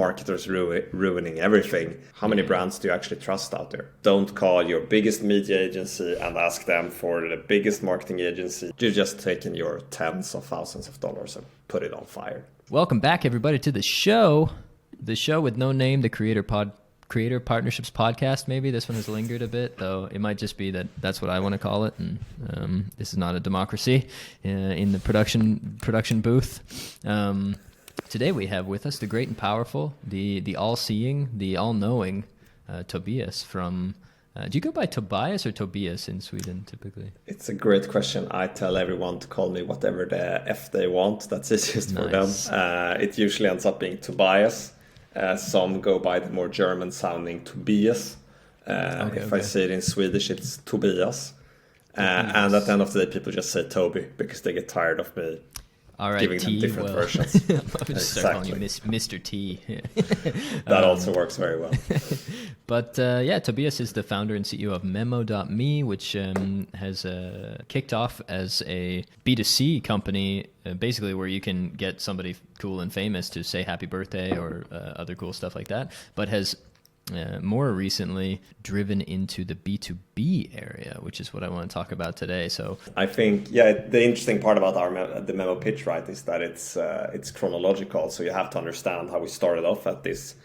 marketers ruining everything. How many brands do you actually trust out there? Don't call your biggest media agency and ask them for the biggest marketing agency. You're just taking your tens of thousands of dollars and put it on fire. Welcome back, everybody, to the show with no name, the Creator Partnerships Podcast. Maybe this one has lingered a bit, though it might just be that's what I want to call it. And this is not a democracy in the production booth. Today we have with us the great and powerful, the all-seeing, the all-knowing Tobias from... do you go by Tobias or Tobias in Sweden typically? It's a great question. I tell everyone to call me whatever the F they want. That's easiest for them. It usually ends up being Tobias. Some go by the more German-sounding Tobias. I say it in Swedish, it's Tobias. And at the end of the day, people just say Toby because they get tired of me giving them different versions. I'm just start calling you Mr. T. That also works very well. But Tobias is the founder and CEO of Memo.me, which has kicked off as a B2C company, basically where you can get somebody cool and famous to say happy birthday or other cool stuff like that, but has more recently driven into the B2B area, which is what I want to talk about today. So I think, the interesting part about the Memo pitch, right, is that it's chronological. So you have to understand how we started off at this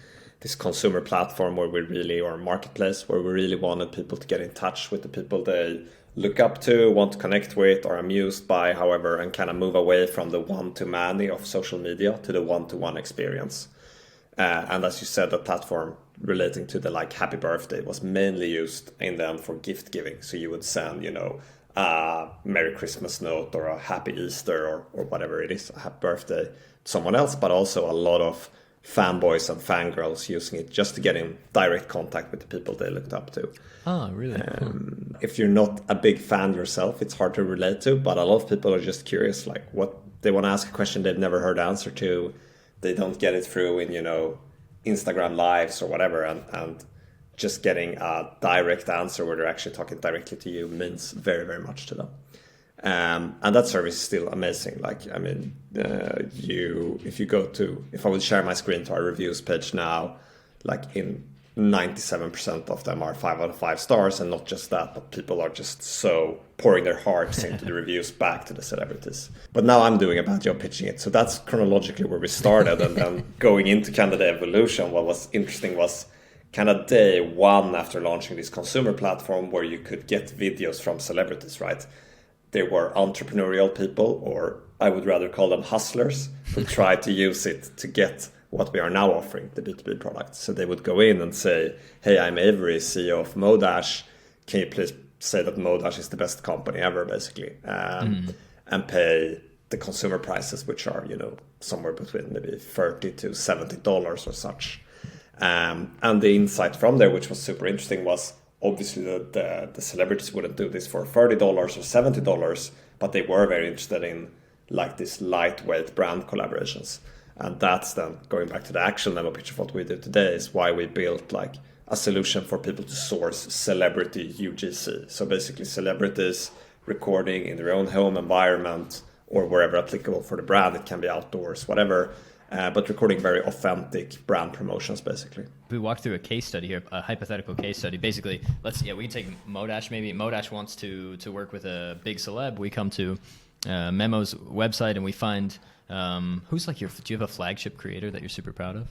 consumer platform or marketplace where we really wanted people to get in touch with the people they look up to, want to connect with, or amused by, however, and kind of move away from the one-to-many of social media to the one-to-one experience. And as you said, the platform relating to the happy birthday was mainly used in them for gift giving. So you would send, a Merry Christmas note or a Happy Easter or whatever it is, a happy birthday to someone else, but also a lot of fanboys and fangirls using it just to get in direct contact with the people they looked up to. Oh, really? If you're not a big fan yourself, it's hard to relate to, but a lot of people are just curious, what they want to ask a question they've never heard the answer to. They don't get it through in, Instagram lives or whatever, and just getting a direct answer where they're actually talking directly to you means very, very much to them. And that service is still amazing. If I would share my screen to our reviews page now, in 97% of them are 5 out of 5 stars, and not just that, but people are just so pouring their hearts into the reviews back to the celebrities. But now I'm doing a bad job pitching it. So that's chronologically where we started, and then going into kind of the evolution. What was interesting was kind of day one after launching this consumer platform where you could get videos from celebrities, right? They were entrepreneurial people, or I would rather call them hustlers, who tried to use it to get what we are now offering, the B2B product. So they would go in and say, hey, I'm Avery, CEO of Modash. Can you please say that Modash is the best company ever, basically? And pay the consumer prices, which are, somewhere between maybe $30 to $70 or such. And the insight from there, which was super interesting, was obviously the celebrities wouldn't do this for $30 or $70, but they were very interested in this lightweight brand collaborations. And that's then going back to the actual Memo pitch of what we do today is why we built a solution for people to source celebrity UGC. So basically celebrities recording in their own home environment or wherever applicable for the brand. It can be outdoors, whatever, but recording very authentic brand promotions, basically. We walked through a case study here, a hypothetical case study. Basically, we can take Modash. Maybe Modash wants to work with a big celeb. We come to Memo's website and we find who's do you have a flagship creator that you're super proud of?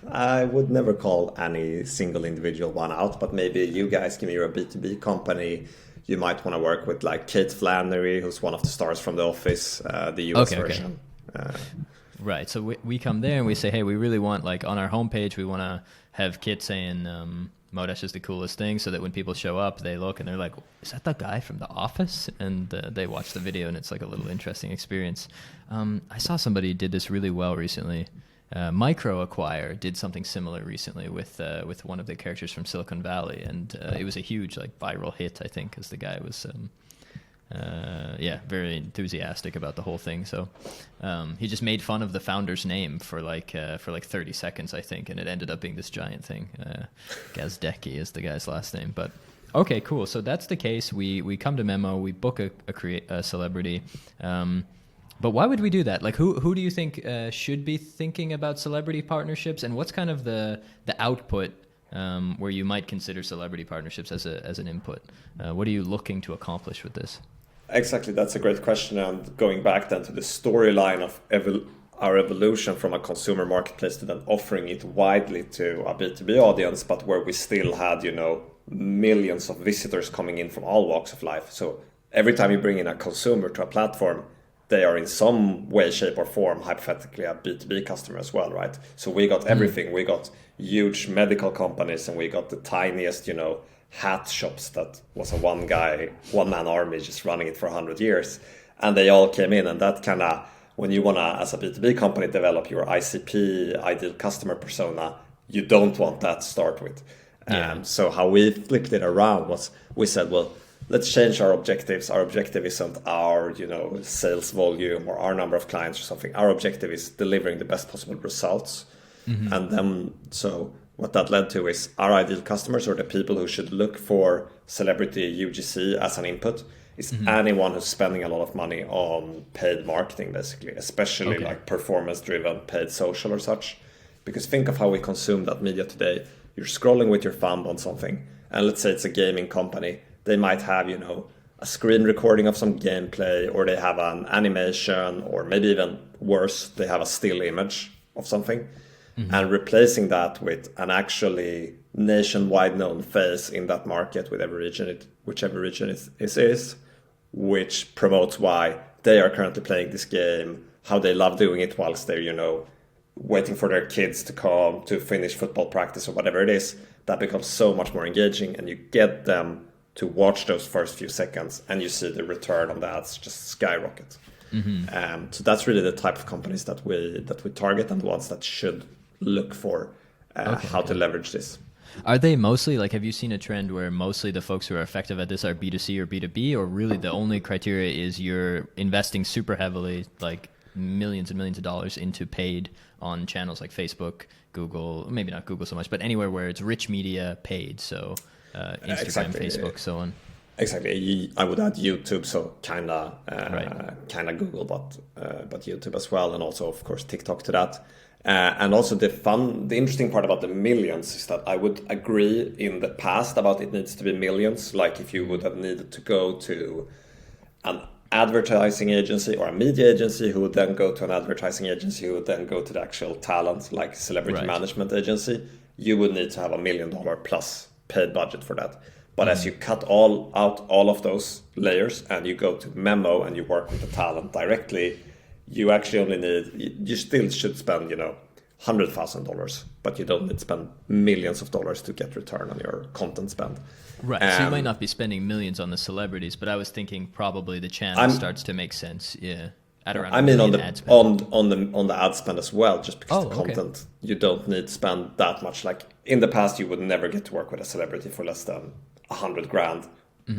I would never call any single individual one out, but maybe you guys, give me your B2B company. You might want to work with Kate Flannery, who's one of the stars from The Office, the US version. Right. So we come there and we say, hey, we really want on our homepage, we want to have Kit saying Modash is the coolest thing, so that when people show up, they look and they're like, is that the guy from The Office? And they watch the video and it's a little interesting experience. I saw somebody did this really well recently. Microacquire did something similar recently with one of the characters from Silicon Valley, and it was a huge viral hit, I think, because the guy was very enthusiastic about the whole thing. So he just made fun of the founder's name for 30 seconds, I think, and it ended up being this giant thing. Gazdecki is the guy's last name, but okay, cool. So that's the case. We come to Memo, we book a celebrity. But why would we do that? Like, who do you think should be thinking about celebrity partnerships, and what's kind of the output where you might consider celebrity partnerships as an input? What are you looking to accomplish with this? Exactly, that's a great question. And going back then to the storyline of our evolution from a consumer marketplace to then offering it widely to a B2B audience, but where we still had, millions of visitors coming in from all walks of life. So every time you bring in a consumer to a platform, they are in some way, shape, or form, hypothetically, a B2B customer as well, right? So we got everything. We got huge medical companies, and we got the tiniest, hat shops that was a one-man army just running it for 100 years. And they all came in, and that kind of, when you want to, as a B2B company, develop your ICP, ideal customer persona, you don't want that to start with. So how we flipped it around was, we said, well, let's change our objectives. Our objective isn't our, sales volume or our number of clients or something. Our objective is delivering the best possible results. Mm-hmm. And then, so what that led to is our ideal customers, or the people who should look for celebrity UGC as an input, is anyone who's spending a lot of money on paid marketing, basically, especially like performance-driven paid social or such. Because think of how we consume that media today. You're scrolling with your thumb on something, and let's say it's a gaming company. They might have, a screen recording of some gameplay, or they have an animation, or maybe even worse, they have a still image of something. Mm-hmm. And replacing that with an actually nationwide known face in that market, whichever region it is, which promotes why they are currently playing this game, how they love doing it whilst they're, waiting for their kids to come to finish football practice or whatever it is. That becomes so much more engaging, and you get them to watch those first few seconds, and you see the return on the ads just skyrocket. Mm-hmm. So that's really the type of companies that we target, and the ones that should look for how to leverage this. Are they mostly, like, have you seen a trend where mostly the folks who are effective at this are B2C or B2B, or really the only criteria is you're investing super heavily, like millions and millions of dollars into paid on channels like Facebook, Google, maybe not Google so much, but anywhere where it's rich media paid, so Instagram, Facebook, so on. Exactly. I would add YouTube, so kind of Google, but YouTube as well, and also of course TikTok to that. And also the interesting part about the millions is that I would agree in the past about it needs to be millions. Like if you would have needed to go to an advertising agency or a media agency who would then go to an advertising agency who would then go to the actual talent, like celebrity management agency, you would need to have $1 million plus paid budget for that. But as you cut out all of those layers and you go to Memo and you work with the talent directly, you actually only you still should spend, $100,000, but you don't need to spend millions of dollars to get return on your content spend. Right. So you might not be spending millions on the celebrities, but I was thinking probably the channel starts to make sense. Yeah. At around on the ad spend. on the ad spend as well, just because the content you don't need to spend that much. Like in the past, you would never get to work with a celebrity for less than $100,000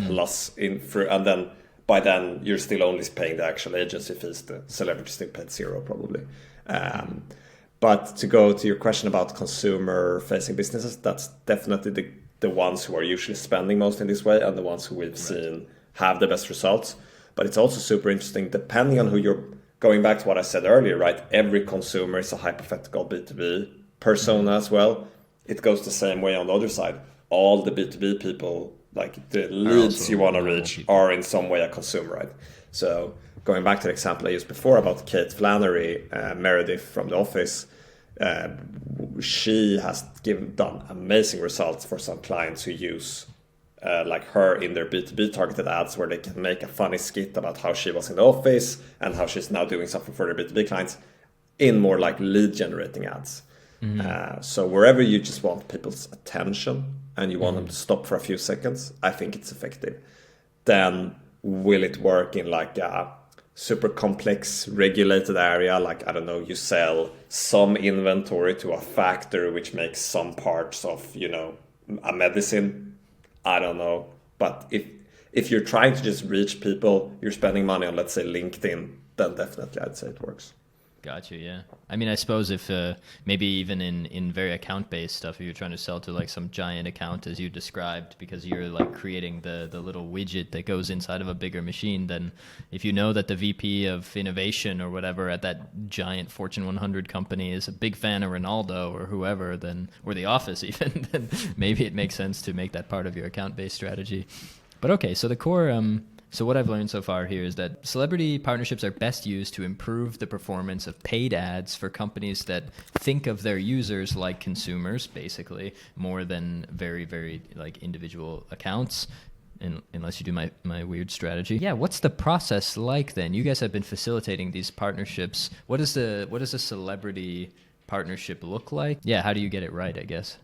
plus and then by then you're still only paying the actual agency fees. The celebrity still paid zero probably. But to go to your question about consumer-facing businesses, that's definitely the ones who are usually spending most in this way, and the ones who we've seen have the best results. But it's also super interesting, depending on who you're, going back to what I said earlier, right? Every consumer is a hypothetical B2B persona as well. It goes the same way on the other side. All the B2B people, like the leads you want to reach, are in some way a consumer, right? So going back to the example I used before about Kate Flannery, Meredith from The Office, she has done amazing results for some clients who use like her in their B2B targeted ads, where they can make a funny skit about how she was in the office and how she's now doing something for their B2B clients in more like lead generating ads. So wherever you just want people's attention and you want them to stop for a few seconds, I think it's effective. Then will it work in like a super complex regulated area? Like, I don't know, you sell some inventory to a factory which makes some parts of, a medicine. I don't know. But if you're trying to just reach people, you're spending money on, let's say, LinkedIn, then definitely I'd say it works. Gotcha. Yeah. I mean, I suppose if maybe even in very account based stuff, if you're trying to sell to like some giant account as you described, because you're like creating the little widget that goes inside of a bigger machine, then if you know that the VP of innovation or whatever at that giant Fortune 100 company is a big fan of Ronaldo or whoever, then, or the office even, then maybe it makes sense to make that part of your account based strategy. But okay, so the core. So what I've learned so far here is that celebrity partnerships are best used to improve the performance of paid ads for companies that think of their users like consumers, basically, more than very, very like individual accounts, unless you do my weird strategy. Yeah, what's the process like then? You guys have been facilitating these partnerships. What does a celebrity partnership look like? Yeah, how do you get it right, I guess?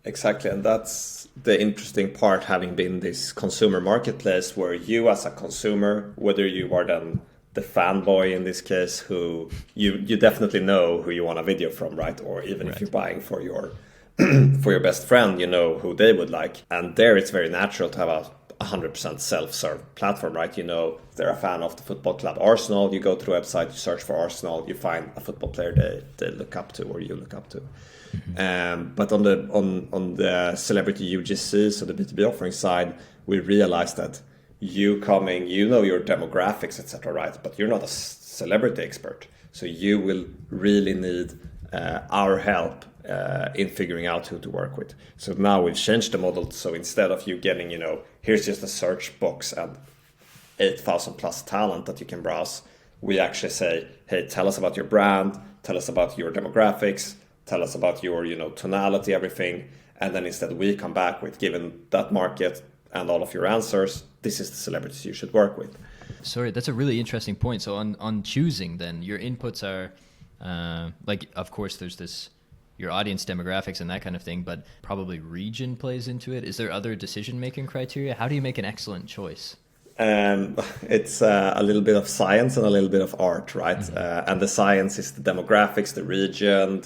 Exactly, and that's the interesting part, having been this consumer marketplace where you as a consumer, whether you are then the fanboy in this case, who you definitely know who you want a video from, right? Or even if you're buying for your for your best friend, you know who they would like. And there it's very natural to have a 100% self-serve platform, right? You know, if they're a fan of the football club Arsenal, you go to the website, you search for Arsenal, you find a football player they look up to or you look up to. But on the celebrity UGC, so the B2B offering side, we realized that you know your demographics, etc., right? But you're not a celebrity expert, so you will really need our help in figuring out who to work with. So now we've changed the model. So instead of you getting, here's just a search box and 8,000 plus talent that you can browse, we actually say, hey, tell us about your brand, tell us about your demographics, tell us about your, tonality, everything. And then instead we come back with, given that market and all of your answers, this is the celebrities you should work with. Sorry, that's a really interesting point. So on choosing then, your inputs are, of course there's this, your audience demographics and that kind of thing, but probably region plays into it. Is there other decision-making criteria? How do you make an excellent choice? It's a little bit of science and a little bit of art, right? Mm-hmm. And the science is the demographics, the region,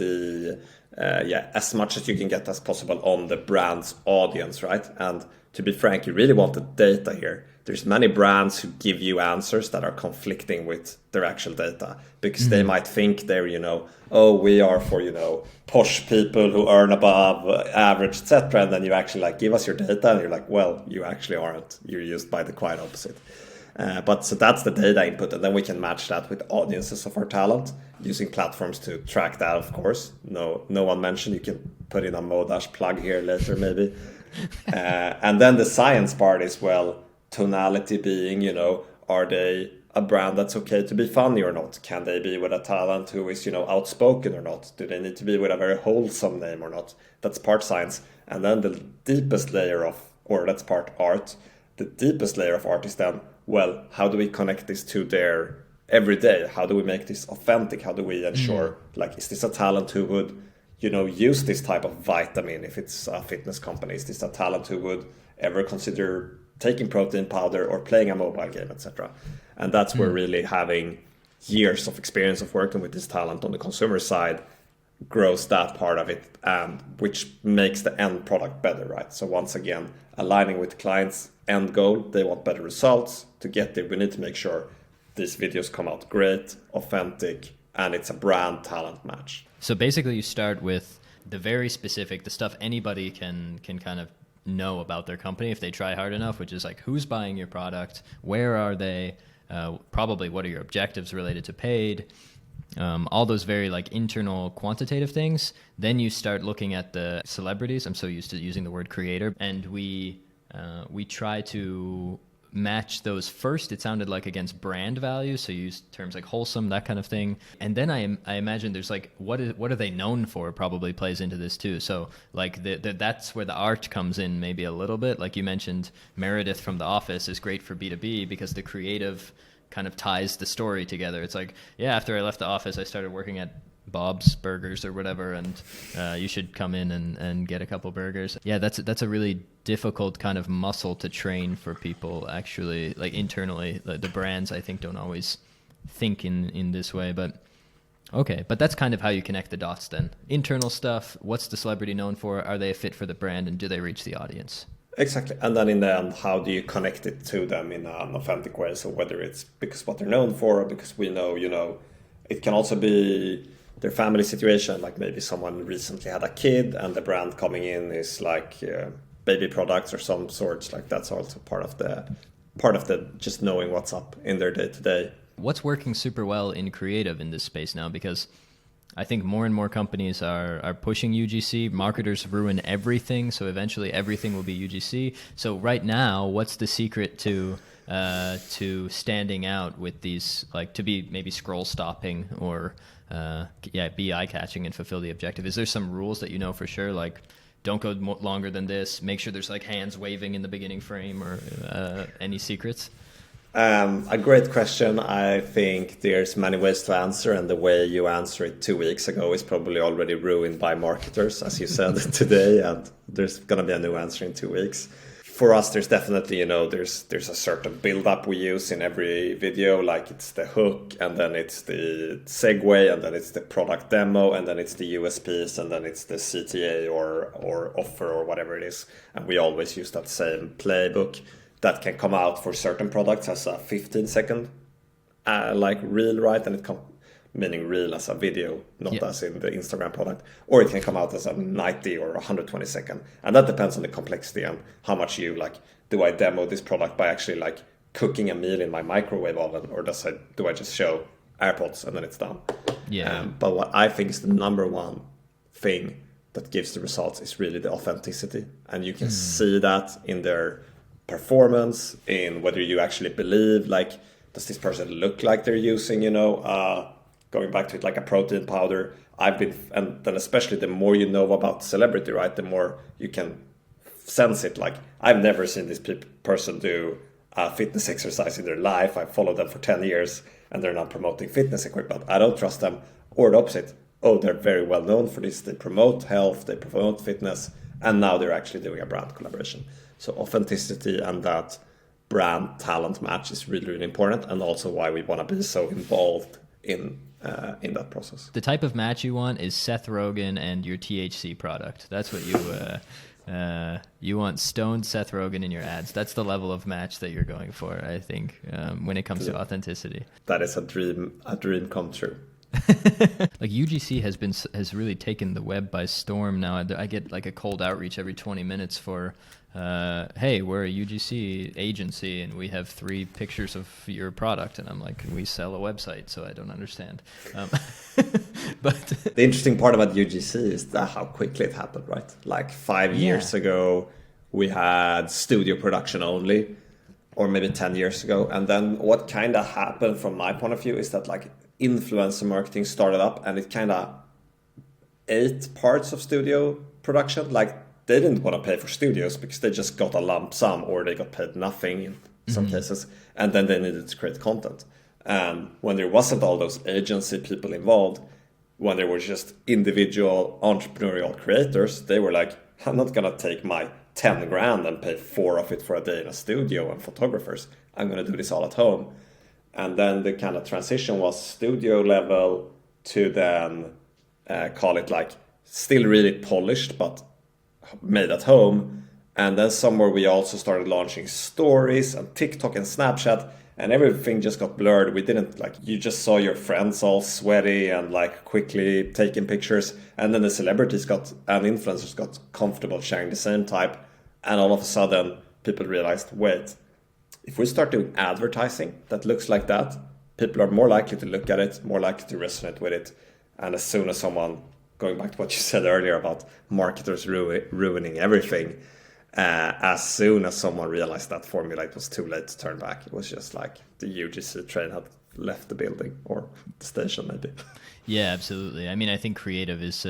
as much as you can get as possible on the brand's audience, right? And to be frank, you really want the data here. There's many brands who give you answers that are conflicting with their actual data, because they might think they're, we are for, posh people who earn above average, etc. And then you actually give us your data and you're like, well, you actually aren't. You're used by the quite opposite. But so that's the data input. And then we can match that with audiences of our talent using platforms to track that, of course. No one mentioned, you can put in a Modash plug here later, maybe. And then the science part is, tonality being, are they a brand that's okay to be funny or not? Can they be with a talent who is, outspoken or not? Do they need to be with a very wholesome name or not? That's part science. And then the deepest layer that's part art. The deepest layer of art is then, how do we connect this to their everyday? How do we make this authentic? How do we ensure, is this a talent who would, use this type of vitamin if it's a fitness company? Is this a talent who would ever consider taking protein powder or playing a mobile game, etc.? And that's where really having years of experience of working with this talent on the consumer side grows that part of it, and which makes the end product better, right? So once again, aligning with clients' end goal, they want better results. To get there, we need to make sure these videos come out great, authentic, and it's a brand talent match. So basically you start with the very specific, the stuff anybody can kind of know about their company if they try hard enough, which is who's buying your product, where are they, probably what are your objectives related to paid, all those very internal quantitative things. Then you start looking at the celebrities. I'm so used to using the word creator, and we try to match those first. It sounded like against brand values, so you use terms like wholesome, that kind of thing. And then I imagine there's what are they known for probably plays into this too. So that's where the art comes in maybe a little bit. Like you mentioned, Meredith from The Office is great for B2B because the creative kind of ties the story together. It's after I left the office, I started working at Bob's Burgers or whatever, and you should come in and get a couple burgers. Yeah, that's a really difficult kind of muscle to train for people, actually, internally. The brands, I think, don't always think in this way, but okay. But that's kind of how you connect the dots then. Internal stuff, what's the celebrity known for? Are they a fit for the brand, and do they reach the audience? Exactly. And then in the end, how do you connect it to them in an authentic way? So whether it's because what they're known for, or because we know, It can also be their family situation, like maybe someone recently had a kid and the brand coming in is like baby products or some sorts. Like that's also part of the just knowing what's up in their day to day. What's working super well in creative in this space now? Because I think more and more companies are pushing UGC. Marketers ruin everything, so eventually everything will be UGC. So right now, what's the secret to standing out with these, like to be maybe scroll stopping or be eye catching and fulfill the objective? Is there some rules that you know for sure, like don't go longer than this, make sure there's like hands waving in the beginning frame, or any secrets? A great question. I think there's many ways to answer, and the way you answer it 2 weeks ago is probably already ruined by marketers, as you said today, and there's going to be a new answer in 2 weeks. For us, there's definitely, there's a certain build-up we use in every video, like it's the hook, and then it's the segue, and then it's the product demo, and then it's the USPs, and then it's the CTA or offer or whatever it is. And we always use that same playbook. That can come out for certain products as a 15-second like reel, right? And meaning reel as a video, not as in the Instagram product. Or it can come out as a 90 or 120 second. And that depends on the complexity and how much you like. Do I demo this product by actually like cooking a meal in my microwave oven, or do I just show AirPods and then it's done? Yeah. But what I think is the number one thing that gives the results is really the authenticity, and you can see that in their performance, in whether you actually believe, like, does this person look like they're using, going back to it, like a protein powder. And then especially the more you know about celebrity, right, the more you can sense it. Like, I've never seen this person do a fitness exercise in their life. I've followed them for 10 years and they're not promoting fitness equipment. I don't trust them. Or the opposite. Oh, they're very well known for this. They promote health, they promote fitness, and now they're actually doing a brand collaboration. So authenticity and that brand talent match is really, really important, and also why we want to be so involved in that process. The type of match you want is Seth Rogen and your THC product. That's what you want stoned Seth Rogen in your ads. That's the level of match that you're going for, I think, when it comes to authenticity. That is a dream come true. Like UGC has really taken the web by storm now. I get like a cold outreach every 20 minutes for, hey, we're a UGC agency and we have 3 pictures of your product, and I'm like, we sell a website, so I don't understand. But the interesting part about UGC is that how quickly it happened, right? Like 5 years ago, we had studio production only, or maybe 10 years ago, and then what kind of happened from my point of view is that like influencer marketing started up, and it kind of ate parts of studio production. Like, they didn't want to pay for studios because they just got a lump sum, or they got paid nothing in some cases, and then they needed to create content. And when there wasn't all those agency people involved, when there were just individual entrepreneurial creators, they were like, I'm not gonna take my 10 grand and pay 4 of it for a day in a studio and photographers. I'm gonna do this all at home. And then the kind of transition was studio level to then call it like still really polished, but made at home. And then somewhere we also started launching stories and TikTok and Snapchat, and everything just got blurred. We didn't like, you just saw your friends all sweaty and like quickly taking pictures. And then the celebrities and influencers got comfortable sharing the same type. And all of a sudden people realized, wait, if we start doing advertising that looks like that, people are more likely to look at it, more likely to resonate with it. And as soon as someone, going back to what you said earlier about marketers ruining everything, as soon as someone realized that formula, it was too late to turn back. It was just like the UGC train had left the building, or the station maybe. Yeah, absolutely. I mean, I think creative is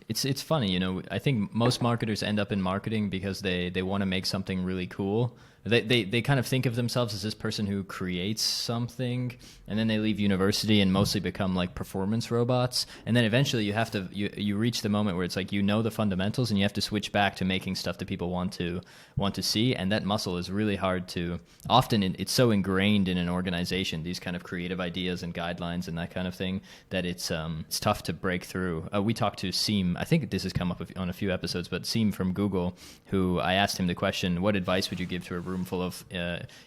it's funny, I think most marketers end up in marketing because they want to make something really cool. They kind of think of themselves as this person who creates something, and then they leave university and mostly become like performance robots. And then eventually you reach the moment where it's like, the fundamentals, and you have to switch back to making stuff that people want to see. And that muscle is really hard to, often it's so ingrained in an organization, these kind of creative ideas and guidelines and that kind of thing, that it's tough to break through. We talked to Seem I think this has come up on a few episodes, but Seem from Google, who I asked him the question, what advice would you give to a room full of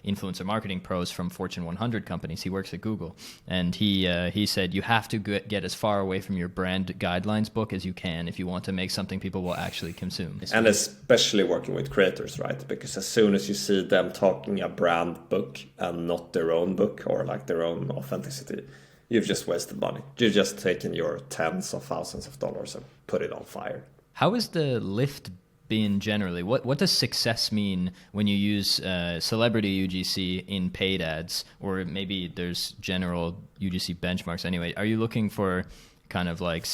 influencer marketing pros from Fortune 100 companies? He works at Google. And he said, you have to get as far away from your brand guidelines book as you can if you want to make something people will actually consume. And especially working with creators, right? Because as soon as you see them talking a brand book and not their own book or like their own authenticity, you've just wasted money. You've just taken your tens of thousands of dollars and put it on fire. How is the lift been generally? What does success mean when you use celebrity UGC in paid ads, or maybe there's general UGC benchmarks anyway? Are you looking for kind of like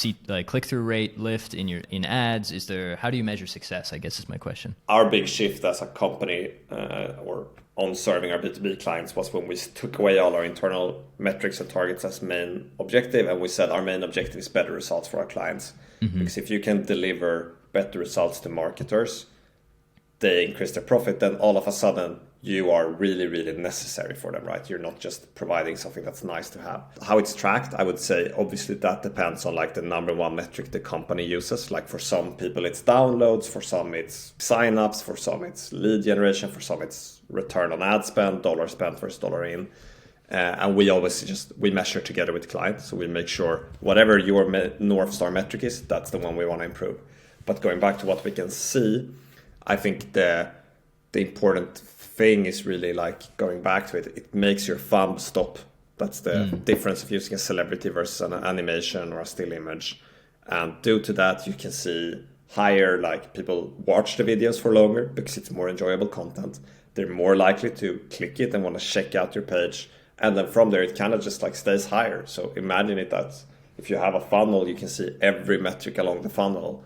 click-through rate lift in ads? How do you measure success, I guess is my question. Our big shift as a company or on serving our B2B clients was when we took away all our internal metrics and targets as main objective, and we said our main objective is better results for our clients. Mm-hmm. Because if you can deliver better results to marketers, they increase their profit, then all of a sudden you are really, really necessary for them, right? You're not just providing something that's nice to have. How it's tracked, I would say, obviously that depends on like the number one metric the company uses. Like for some people it's downloads, for some it's signups, for some it's lead generation, for some it's return on ad spend, dollar spent versus dollar in. And we always we measure together with clients. So we make sure whatever your North Star metric is, that's the one we want to improve. But going back to what we can see, I think the important thing is really like going back to it. It makes your thumb stop. That's the difference of using a celebrity versus an animation or a still image. And due to that, you can see higher, like people watch the videos for longer because it's more enjoyable content. They're more likely to click it and want to check out your page. And then from there, it kind of just like stays higher. So imagine it that if you have a funnel, you can see every metric along the funnel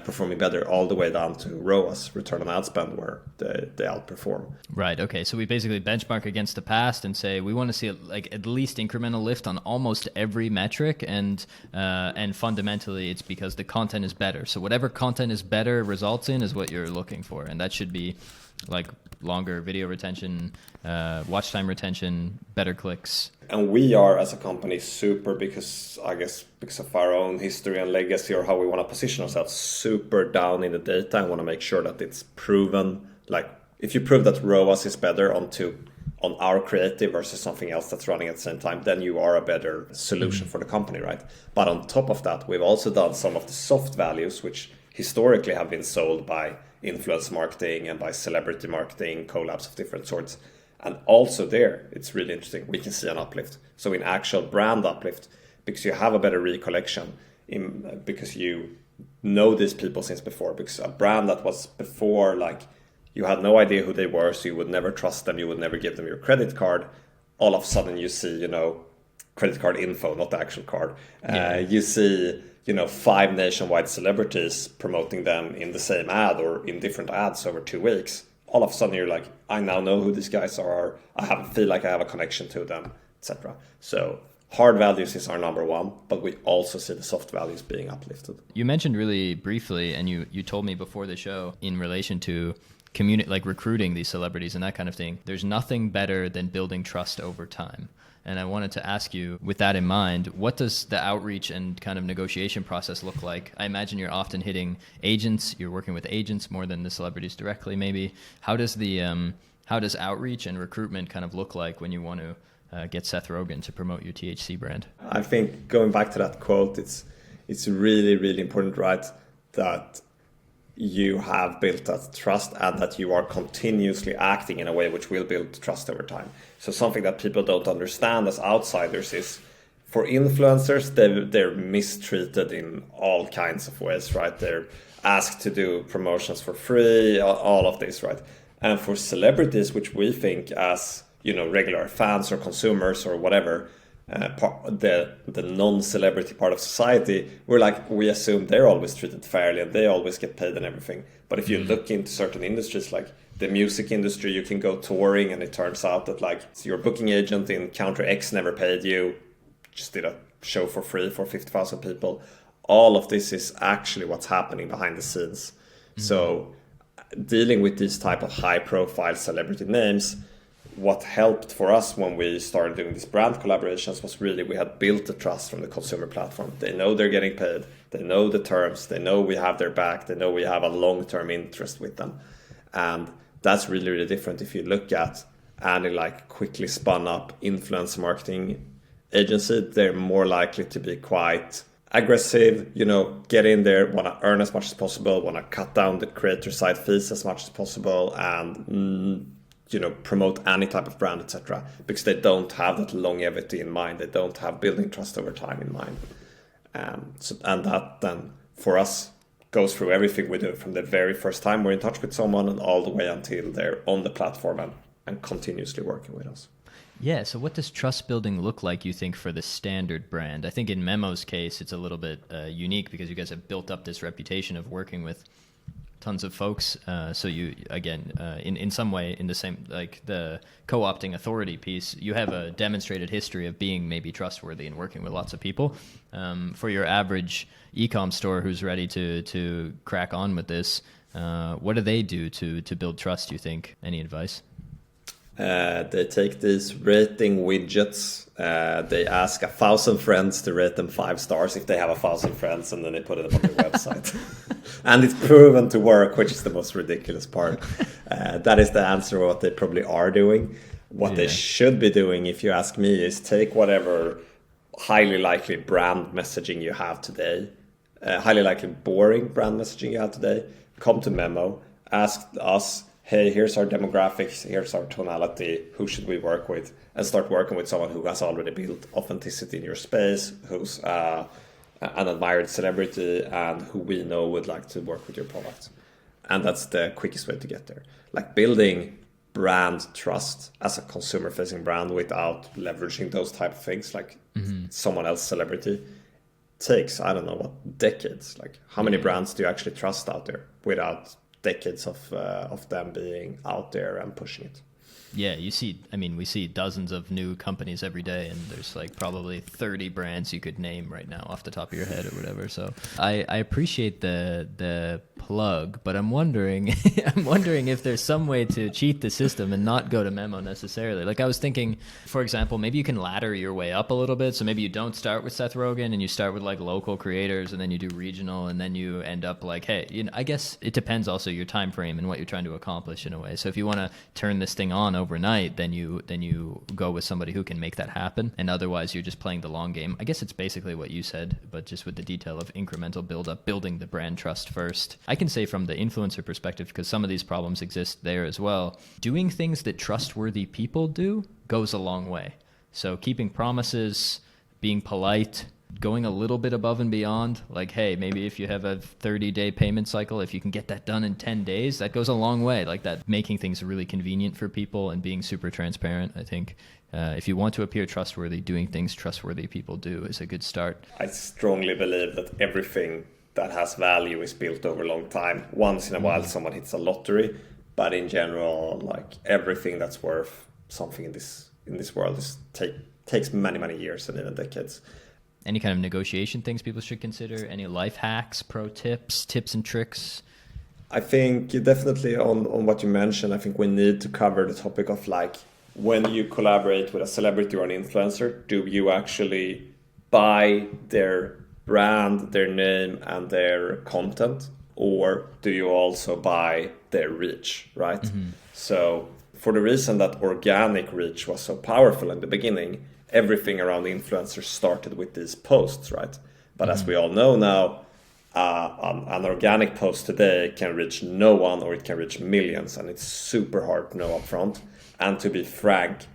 performing better all the way down to ROAS, return on ad spend, where they outperform. Right. Okay. So we basically benchmark against the past and say we want to see like at least incremental lift on almost every metric, and fundamentally it's because the content is better. So whatever content is better results in is what you're looking for, and that should be like longer video retention, watch time retention, better clicks. And we are, as a company, because of our own history and legacy, or how we want to position ourselves, super down in the data and want to make sure that it's proven. Like if you prove that ROAS is better on our creative versus something else that's running at the same time, then you are a better solution for the company, right? But on top of that, we've also done some of the soft values, which historically have been sold by influence marketing and by celebrity marketing, collabs of different sorts. And also there, it's really interesting, we can see an uplift. So in actual brand uplift, because you have a better recollection, because you know these people since before, because a brand that was before, like you had no idea who they were, so you would never trust them, you would never give them your credit card. All of a sudden you see, credit card info, not the actual card. You see, 5 nationwide celebrities promoting them in the same ad or in different ads over 2 weeks. All of a sudden you're like, I now know who these guys are. Feel like I have a connection to them, etc. So hard values is our number one, but we also see the soft values being uplifted. You mentioned really briefly, and you told me before the show, in relation to like recruiting these celebrities and that kind of thing, there's nothing better than building trust over time. And I wanted to ask you, with that in mind, what does the outreach and kind of negotiation process look like? I imagine you're often hitting agents, you're working with agents more than the celebrities directly, maybe. How does outreach and recruitment kind of look like when you want to get Seth Rogen to promote your THC brand? I think going back to that quote, it's really, really important, right, that you have built that trust and that you are continuously acting in a way which will build trust over time. So something that people don't understand as outsiders is, for influencers, they're mistreated in all kinds of ways, right? They're asked to do promotions for free, all of this, right? And for celebrities, which we think as, regular fans or consumers or whatever, the non-celebrity part of society, we assume they're always treated fairly and they always get paid and everything. But if you look into certain industries, like the music industry, you can go touring and it turns out that like your booking agent in country X never paid you, just did a show for free for 50,000 people. All of this is actually what's happening behind the scenes. So dealing with these type of high profile celebrity names, what helped for us when we started doing these brand collaborations was really we had built the trust from the consumer platform. They know they're getting paid. They know the terms. They know we have their back. They know we have a long-term interest with them. And that's really, really different. If you look at any like quickly spun up influence marketing agency, they're more likely to be quite aggressive, get in there, want to earn as much as possible, want to cut down the creator side fees as much as possible, and promote any type of brand, etc. Because they don't have that longevity in mind. They don't have building trust over time in mind. And that then for us goes through everything we do from the very first time we're in touch with someone and all the way until they're on the platform and continuously working with us. Yeah, so what does trust building look like, you think, for the standard brand? I think in Memo's case, it's a little bit unique because you guys have built up this reputation of working with tons of folks. So you, again, in some way, in the same, like the co-opting authority piece, you have a demonstrated history of being maybe trustworthy and working with lots of people. For your average e-com store who's ready to crack on with this, what do they do to build trust, you think? Any advice? They take these rating widgets. They ask 1,000 friends to rate them 5 stars if they have 1,000 friends, and then they put it up on their website. And it's proven to work, which is the most ridiculous part. That is the answer of what they probably are doing. What they should be doing, if you ask me, is take whatever highly likely brand messaging you have today, highly likely boring brand messaging you have today, come to Memo, ask us, hey, here's our demographics, here's our tonality, who should we work with? And start working with someone who has already built authenticity in your space, who's an admired celebrity, and who we know would like to work with your product. And that's the quickest way to get there. Like building brand trust as a consumer-facing brand without leveraging those type of things, like someone else's celebrity, takes, I don't know, what, decades. Like how many brands do you actually trust out there without decades of them being out there and pushing it? Yeah, we see dozens of new companies every day, and there's like probably 30 brands you could name right now off the top of your head or whatever. So I appreciate the plug, but I'm wondering if there's some way to cheat the system and not go to Memo necessarily. Like I was thinking, for example, maybe you can ladder your way up a little bit. So maybe you don't start with Seth Rogen and you start with like local creators, and then you do regional, and then you end up like, hey, I guess it depends also your time frame and what you're trying to accomplish in a way. So if you want to turn this thing on overnight, then you go with somebody who can make that happen, and otherwise you're just playing the long game. I guess it's basically what you said, but just with the detail of incremental build up, building the brand trust first. I can say from the influencer perspective, because some of these problems exist there as well, doing things that trustworthy people do goes a long way. So keeping promises, being polite, going a little bit above and beyond, like, hey, maybe if you have a 30-day payment cycle, if you can get that done in 10 days, that goes a long way. Like that, making things really convenient for people and being super transparent. I think if you want to appear trustworthy, doing things trustworthy people do is a good start. I strongly believe that everything that has value is built over a long time. Once in a while, someone hits a lottery, but in general, like everything that's worth something in this world takes many years and even decades. Any kind of negotiation things people should consider? Any life hacks, pro tips and tricks? I think definitely on what you mentioned, I think we need to cover the topic of like, when you collaborate with a celebrity or an influencer, do you actually buy their brand, their name, and their content? Or do you also buy their reach, right? So for the reason that organic reach was so powerful in the beginning, everything around influencers started with these posts, right? But as we all know now, an organic post today can reach no one, or it can reach millions, and it's super hard to know upfront. And to be frank,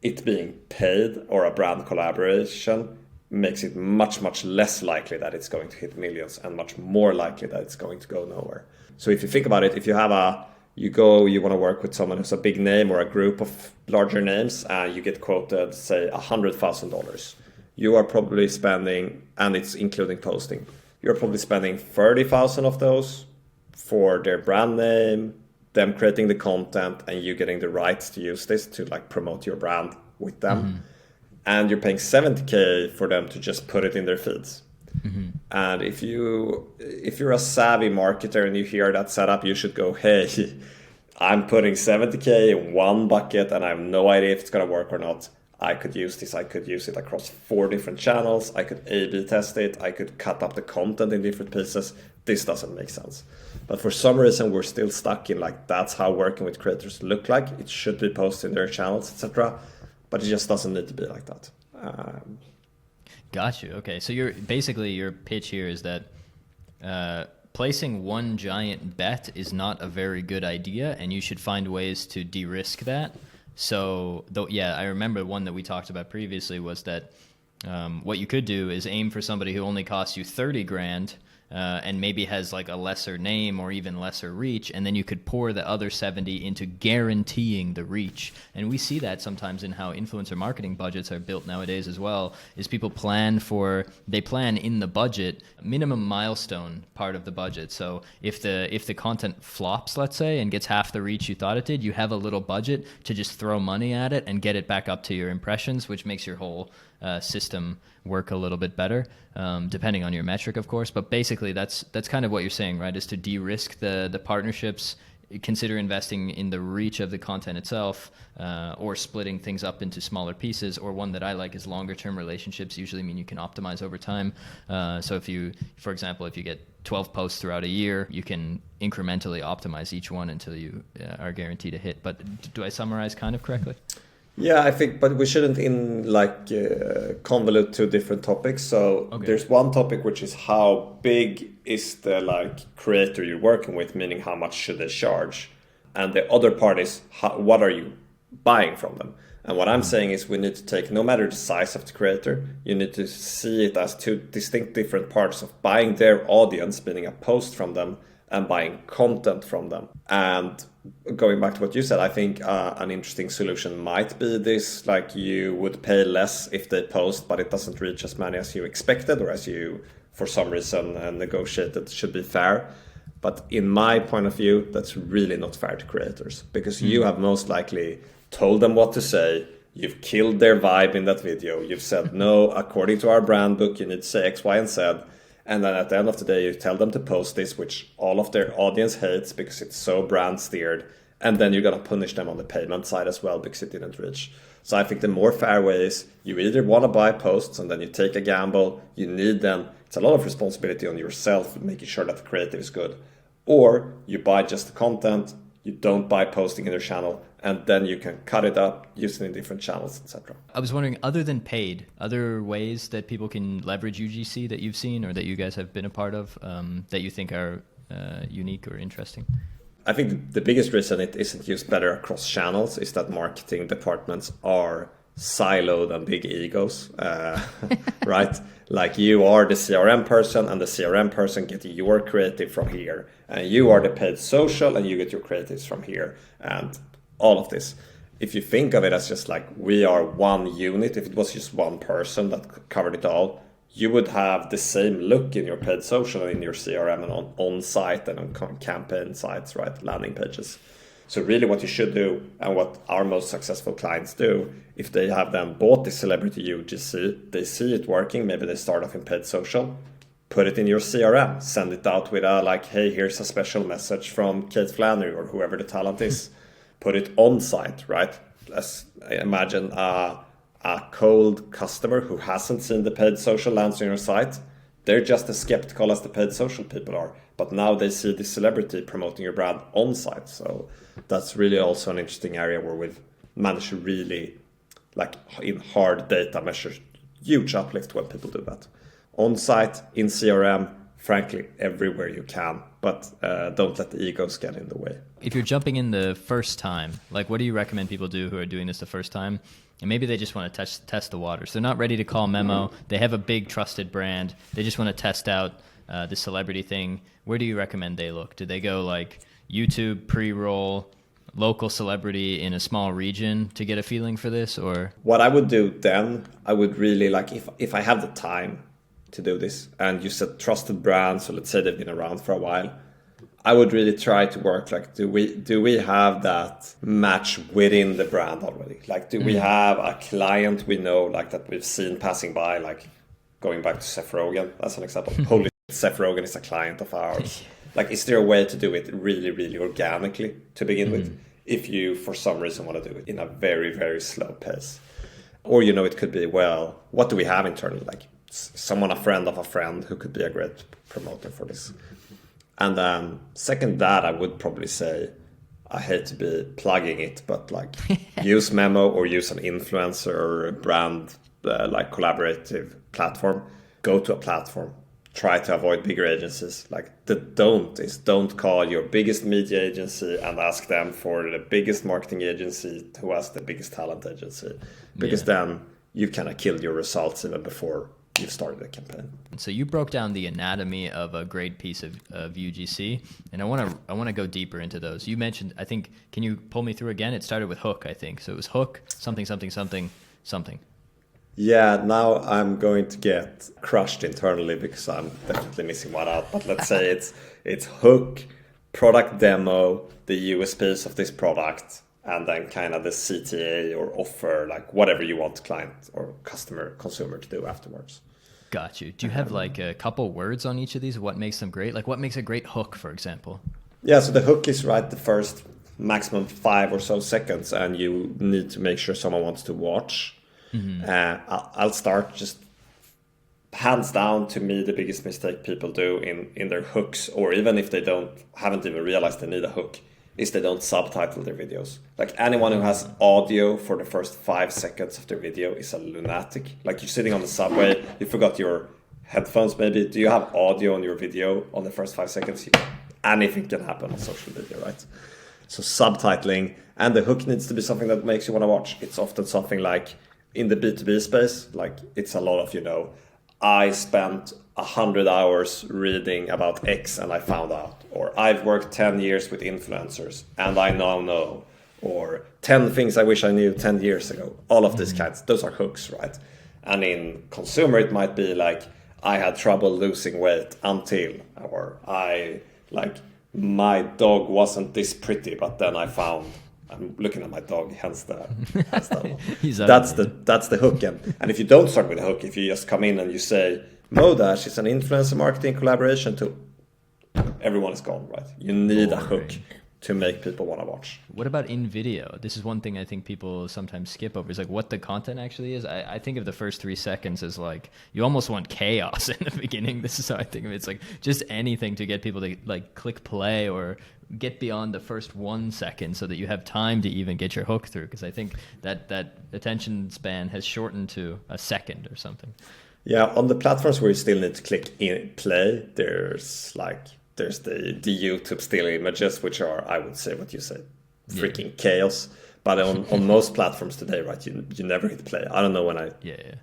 it being paid or a brand collaboration makes it much less likely that it's going to hit millions, and much more likely that it's going to go nowhere. So if you think about it, if you have you want to work with someone who's a big name or a group of larger names, and you get quoted, say, $100,000. You are probably spending, and it's including posting, you're probably spending 30,000 of those for their brand name, them creating the content, and you getting the rights to use this to like promote your brand with them. And you're paying 70K for them to just put it in their feeds. And if you're a savvy marketer and you hear that setup, you should go, hey, I'm putting 70K in one bucket and I have no idea if it's going to work or not. I could use this, I could use it across 4 different channels, I could A/B test it, I could cut up the content in different pieces. This doesn't make sense. But for some reason, we're still stuck in like, that's how working with creators look like. It should be posted in their channels, etc. But it just doesn't need to be like that. Got you. Okay, so your pitch here is that placing one giant bet is not a very good idea, and you should find ways to de-risk that. So, I remember one that we talked about previously was that what you could do is aim for somebody who only costs you 30 grand. And maybe has like a lesser name or even lesser reach, and then you could pour the other 70 into guaranteeing the reach. And we see that sometimes in how influencer marketing budgets are built nowadays as well, is people plan in the budget minimum milestone part of the budget. So if the content flops, let's say, and gets half the reach you thought it did, you have a little budget to just throw money at it and get it back up to your impressions, which makes your whole system work a little bit better, depending on your metric, of course. But basically, that's kind of what you're saying, right? Is to de-risk the partnerships, consider investing in the reach of the content itself, or splitting things up into smaller pieces. Or one that I like is longer-term relationships. Usually mean you can optimize over time. So if you, for example, if you get 12 posts throughout a year, you can incrementally optimize each one until you are guaranteed a hit. But do I summarize kind of correctly? Yeah, I think, but we shouldn't convolute 2 different topics. So There's one topic which is how big is the creator you're working with, meaning how much should they charge, and the other part is what are you buying from them. And what I'm saying is we need to take, no matter the size of the creator, you need to see it as 2 distinct different parts of buying their audience, meaning a post from them, and buying content from them. And going back to what you said, I think an interesting solution might be this, like you would pay less if they post, but it doesn't reach as many as you expected or as you, for some reason, negotiated should be fair. But in my point of view, that's really not fair to creators, because you have most likely told them what to say, you've killed their vibe in that video, you've said, no, according to our brand book, you need to say X, Y, and Z. And then at the end of the day, you tell them to post this, which all of their audience hates because it's so brand steered. And then you're going to punish them on the payment side as well because it didn't reach. So I think the more fair way is you either want to buy posts and then you take a gamble. You need them. It's a lot of responsibility on yourself, making sure that the creative is good. Or you buy just the content. You don't buy posting in their channel, and then you can cut it up, use it in different channels, etc. I was wondering, other than paid, other ways that people can leverage UGC that you've seen or that you guys have been a part of that you think are unique or interesting? I think the biggest reason it isn't used better across channels is that marketing departments are siloed and big egos, right? Like you are the CRM person, and the CRM person gets your creative from here, and you are the paid social and you get your creatives from here, and all of this. If you think of it as just like we are one unit, if it was just one person that covered it all, you would have the same look in your paid social and in your CRM and on site and on campaign sites, right? Landing pages. So really what you should do, and what our most successful clients do, if they have then bought the celebrity UGC, they see it working, maybe they start off in paid social, put it in your CRM, send it out with a like, hey, here's a special message from Kate Flannery or whoever the talent is. Put it on site, right? Let's imagine a cold customer who hasn't seen the paid social lands on your site. They're just as skeptical as the paid social people are, but now they see the celebrity promoting your brand on site. So that's really also an interesting area where we've managed to really, like in hard data, measure huge uplift when people do that. On site, in CRM, frankly, everywhere you can, but don't let the egos get in the way. If you're jumping in the first time, like what do you recommend people do who are doing this the first time? And maybe they just want to test the waters. They're not ready to call memo. They have a big trusted brand. They just want to test out the celebrity thing. Where do you recommend they look? Do they go like YouTube pre-roll, local celebrity in a small region to get a feeling for this? Or what I would do then, I would really like, if I have the time to do this, and you said trusted brand, so let's say they've been around for a while, I would really try to work like, do we have that match within the brand already? Like, do we have a client we know, like that we've seen passing by, like going back to Seth Rogen as an example. Holy shit, Seth Rogen is a client of ours. Like, is there a way to do it really, really organically to begin with, if you for some reason want to do it in a very, very slow pace? Or, it could be, well, what do we have internally? Like someone, a friend of a friend who could be a great promoter for this. And then second that, I would probably say, I hate to be plugging it, but like use Memo or use an influencer or a brand like collaborative platform. Go to a platform. Try to avoid bigger agencies. Like the don't call your biggest media agency and ask them for the biggest marketing agency who has the biggest talent agency, because then you kind of killed your results even before you've started a campaign. So you broke down the anatomy of a great piece of UGC, and I want to go deeper into those. You mentioned, I think, can you pull me through again? It started with hook, I think. So it was hook, something, something, something, something. Yeah, now I'm going to get crushed internally because I'm definitely missing one out. But let's say it's hook, product demo, the USPs of this product, and then kind of the CTA or offer, like whatever you want client or consumer to do afterwards. Got you. Do you have like a couple words on each of these? What makes them great? Like what makes a great hook, for example? Yeah, so the hook is right the first maximum 5 or so seconds, and you need to make sure someone wants to watch. I'll start just hands down. To me, the biggest mistake people do in their hooks, or even if they haven't even realized they need a hook, is they don't subtitle their videos. Like anyone who has audio for the first 5 seconds of their video is a lunatic. Like you're sitting on the subway, you forgot your headphones maybe. Do you have audio on your video on the first 5 seconds? Anything can happen on social media, right? So subtitling, and the hook needs to be something that makes you want to watch. It's often something like, in the B2B space, like it's a lot of, I spent 100 hours reading about X and I found out, or I've worked 10 years with influencers and I now know, or 10 things I wish I knew 10 years ago. All of these kinds, those are hooks, right? And in consumer, it might be like, I had trouble losing weight until, or my dog wasn't this pretty, but then I found. I'm looking at my dog, hence that one. That's the hook. And if you don't start with a hook, if you just come in and you say, Modash is an influencer marketing collaboration tool, everyone is gone, right? You need a hook to make people want to watch. What about in video? This is one thing I think people sometimes skip over, is like what the content actually is. I think of the first 3 seconds as like, you almost want chaos in the beginning. This is how I think of it. It's like just anything to get people to like click play or get beyond the first 1 second so that you have time to even get your hook through. Because I think that attention span has shortened to a second or something. Yeah, on the platforms where you still need to click in play, there's the YouTube still images, which are, I would say what you say, freaking chaos. But on most platforms today, right, you never hit play. I don't know when I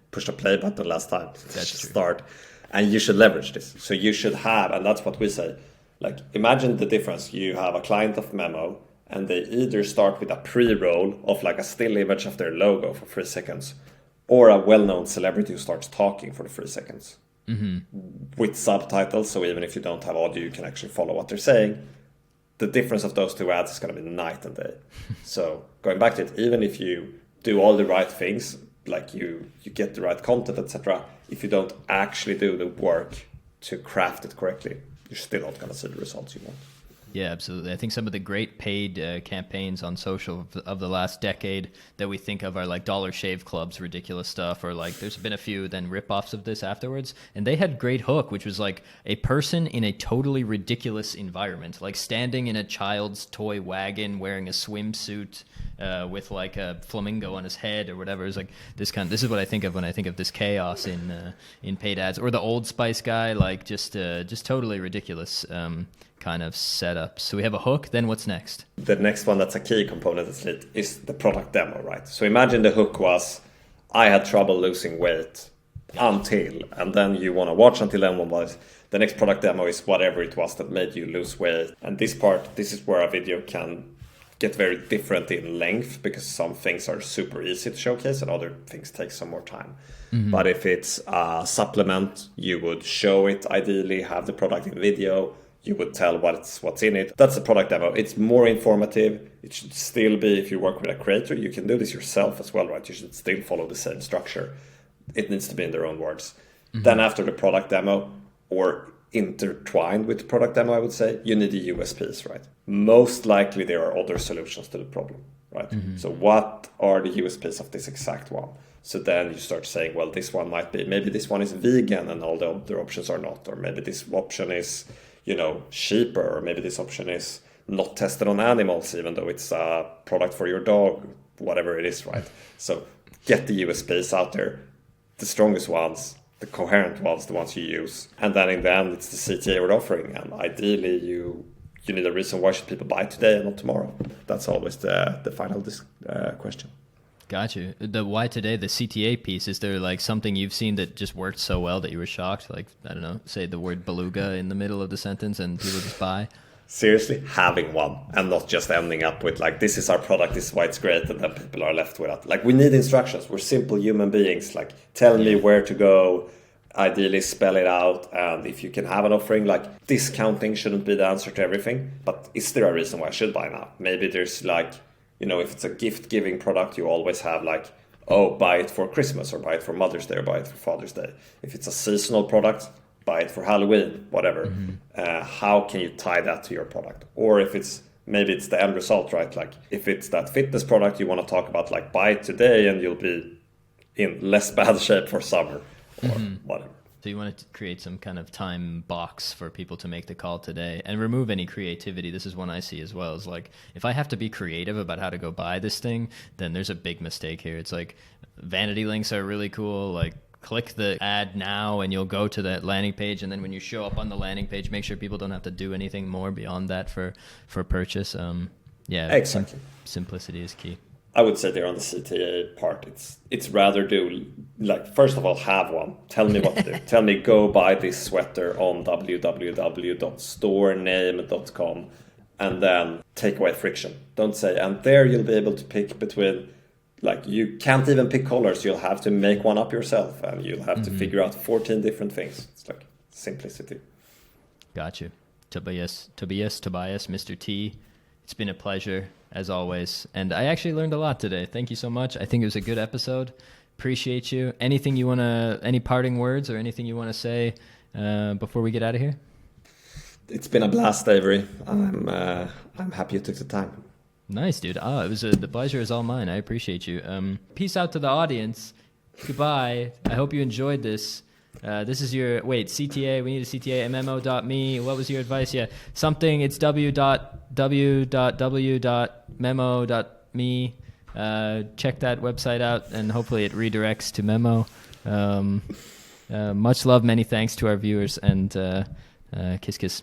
pushed a play button last time. That's true. Start. And you should leverage this. So you should have, and that's what we say, like imagine the difference. You have a client of Memo, and they either start with a pre-roll of like a still image of their logo for 3 seconds, or a well-known celebrity who starts talking for the 3 seconds. With subtitles, so even if you don't have audio, you can actually follow what they're saying. The difference of those 2 ads is going to be night and day. So going back to it, even if you do all the right things, like you get the right content, etc., if you don't actually do the work to craft it correctly, you're still not going to see the results you want. Yeah, absolutely. I think some of the great paid campaigns on social of the last decade that we think of are like Dollar Shave Club's ridiculous stuff, or like there's been a few then rip-offs of this afterwards. And they had great hook, which was like a person in a totally ridiculous environment, like standing in a child's toy wagon wearing a swimsuit with like a flamingo on his head or whatever. It's like this is what I think of when I think of this chaos in paid ads. Or the Old Spice guy, like just totally ridiculous kind of setup. So we have a hook, then what's next? The next one that's a key component is the product demo, right? So imagine the hook was, I had trouble losing weight until, and then you want to watch until then one was, the next product demo is whatever it was that made you lose weight. And this is where a video can get very different in length, because some things are super easy to showcase and other things take some more time. But if it's a supplement, you would show it, ideally have the product in video, you would tell what's in it. That's a product demo. It's more informative. It should still be, if you work with a creator, you can do this yourself as well, right? You should still follow the same structure. It needs to be in their own words. Then after the product demo, or intertwined with the product demo, I would say, you need the USPs, right? Most likely there are other solutions to the problem. right? So what are the USPs of this exact one? So then you start saying, well, this one might be, maybe this one is vegan and all the other options are not, or maybe this option is, cheaper, or maybe this option is not tested on animals, even though it's a product for your dog, whatever it is, right? So get the USPs out there, the strongest ones, the coherent ones, the ones you use. And then in the end, it's the CTA we're offering. And ideally, you need a reason why should people buy today and not tomorrow. That's always the final question. Got you. The why today, the CTA piece, is there like something you've seen that just worked so well that you were shocked? Like, I don't know, say the word beluga in the middle of the sentence and people just buy? Seriously, having one and not just ending up with like, this is our product, this is why it's great, and then people are left with that. Like, we need instructions. We're simple human beings. Like, tell me where to go, ideally spell it out, and if you can have an offering, like, discounting shouldn't be the answer to everything, but is there a reason why I should buy now? Maybe there's like, if it's a gift-giving product, you always have like, oh, buy it for Christmas, or buy it for Mother's Day, or buy it for Father's Day. If it's a seasonal product, buy it for Halloween, whatever. How can you tie that to your product? Or if maybe it's the end result, right? Like, if it's that fitness product you want to talk about, like, buy it today and you'll be in less bad shape for summer, or whatever. So you want to create some kind of time box for people to make the call today and remove any creativity. This is one I see as well. Is like, if I have to be creative about how to go buy this thing, then there's a big mistake here. It's like, vanity links are really cool. Like, click the ad now and you'll go to that landing page. And then when you show up on the landing page, make sure people don't have to do anything more beyond that for purchase. Exactly. Simplicity is key. I would say there on the CTA part, it's rather do, like, first of all, have one. Tell me what to do. Tell me, go buy this sweater on www.storename.com, and then take away friction. Don't say, and there you'll be able to pick between, like, you can't even pick colors. You'll have to make one up yourself, and you'll have to figure out 14 different things. It's like simplicity. Got you. Tobias, Mr. T. It's been a pleasure, as always. And I actually learned a lot today. Thank you so much. I think it was a good episode. Appreciate you. Anything you want to, any parting words or anything you want to say before we get out of here? It's been a blast, Avery. I'm happy you took the time. Nice, dude. It was the pleasure is all mine. I appreciate you. Peace out to the audience. Goodbye. I hope you enjoyed this. This is your, CTA, we need a CTA, mmo.me. What was your advice? Yeah, something, it's w.w.w.memo.me. Check that website out and hopefully it redirects to Memo. Much love, many thanks to our viewers, and kiss, kiss.